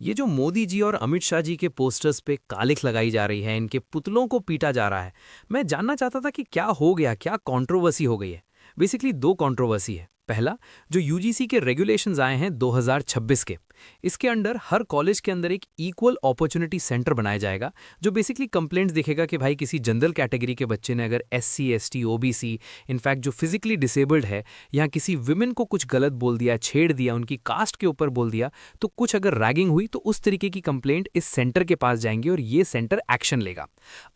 ये जो मोदी जी और अमित शाह जी के पोस्टर्स पे कालिख लगाई जा रही है, इनके पुतलों को पीटा जा रहा है। मैं जानना चाहता था कि क्या हो गया, क्या कंट्रोवर्सी हो गई है। बेसिकली दो कंट्रोवर्सी है। पहला, जो यूजीसी के रेगुलेशंस आए हैं 2026 के, इसके अंडर हर कॉलेज के अंदर एक इक्वल अपॉर्चुनिटी सेंटर बनाया जाएगा, जो बेसिकली कंप्लेंट्स देखेगा कि भाई किसी जनरल कैटेगरी के बच्चे ने अगर एससी, एसटी, ओबीसी, इनफैक्ट जो फिजिकली डिसेबल्ड है, या किसी विमेन को कुछ गलत बोल दिया, छेड़ दिया, उनकी कास्ट के ऊपर बोल दिया, तो कुछ अगर रैगिंग हुई तो उस तरीके की कंप्लेंट इस सेंटर के पास जाएंगे और ये सेंटर एक्शन लेगा।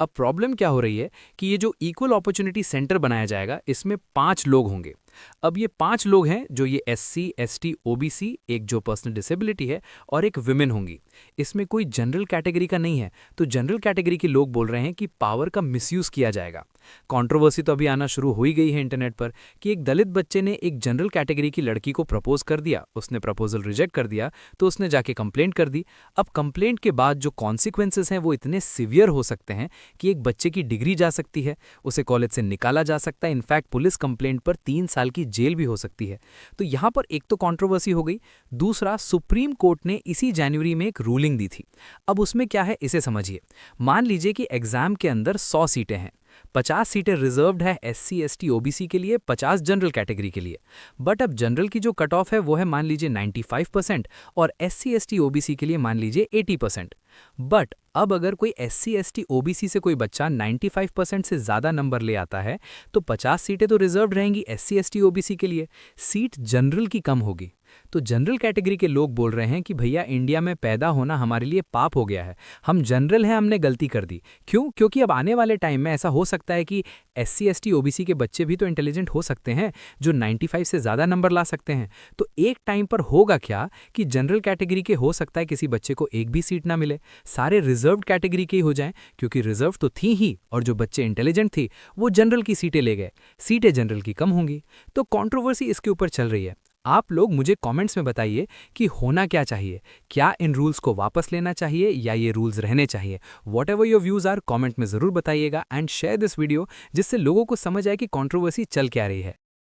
अब प्रॉब्लम क्या हो रही है कि ये जो इक्वल अपॉर्चुनिटी सेंटर बनाया जाएगा, इसमें 5 लोग होंगे। अब ये 5 लोग हैं जो ये एससी, एसटी, ओबीसी, एक जो पर्सनल डिसेबिलिटी है और एक विमेन होंगी। इसमें कोई जनरल कैटेगरी का नहीं है, तो जनरल कैटेगरी के लोग बोल रहे हैं कि पावर का मिसयूज किया जाएगा। कंट्रोवर्सी तो अभी आना शुरू हो ही गई है इंटरनेट पर कि एक दलित बच्चे ने एक जनरल कैटेगरी की लड़की को प्रपोज कर दिया, उसने प्रपोजल रिजेक्ट कर दिया, तो उसने जाके कंप्लेंट कर दी। अब कंप्लेंट के बाद जो कॉन्सिक्वेंसेस हैं वो इतने सिवियर हो सकते हैं कि एक बच्चे की डिग्री जा सकती है, उसे कॉलेज से निकाला जा सकता है, इनफैक्ट पुलिस कंप्लेंट पर 3 साल की जेल भी हो सकती है। तो यहाँ पर एक तो कंट्रोवर्सी हो गई। दूसरा, सुप्रीम कोर्ट ने इसी जनवरी में एक रूलिंग दी थी। अब उसमें क्या है इसे समझिए। मान लीजिए कि एग्जाम के अंदर 100 सीटें हैं, 50 सीटें रिजर्व्ड है एससी, एसटी, ओबीसी के लिए, 50 जनरल कैटेगरी के लिए। बट अब जनरल की जो कट ऑफ है वो है मान लीजिए 95% और एससी, एसटी, ओबीसी के लिए मान लीजिए 80%। बट अब अगर कोई एससी, एसटी, ओबीसी से कोई बच्चा 95% से ज़्यादा नंबर ले आता है तो 50 सीटें तो रिजर्व्ड रहेंगी एससी, एसटी, ओबीसी के लिए, सीट जनरल की कम होगी। तो जनरल कैटेगरी के लोग बोल रहे हैं कि भैया इंडिया में पैदा होना हमारे लिए पाप हो गया है, हम जनरल हैं, हमने गलती कर दी। क्यों? क्योंकि अब आने वाले टाइम में ऐसा हो सकता है कि एससी, एसटी, ओबीसी के बच्चे भी तो इंटेलिजेंट हो सकते हैं, जो 95 से ज़्यादा नंबर ला सकते हैं। तो एक टाइम पर होगा क्या कि जनरल कैटेगरी के हो सकता है किसी बच्चे को एक भी सीट ना मिले, सारे रिजर्व्ड कैटेगरी के ही हो जाएं, क्योंकि रिजर्व तो थी ही और जो बच्चे इंटेलिजेंट थी वो जनरल की सीटें ले गए, सीटें जनरल की कम होंगी। तो कंट्रोवर्सी इसके ऊपर चल रही है। आप लोग मुझे कमेंट्स में बताइए कि होना क्या चाहिए, क्या इन रूल्स को वापस लेना चाहिए या ये रूल्स रहने चाहिए। Whatever your views are, comment में ज़रूर बताइएगा एंड शेयर दिस वीडियो, जिससे लोगों को समझ आए कि कंट्रोवर्सी चल क्या रही है।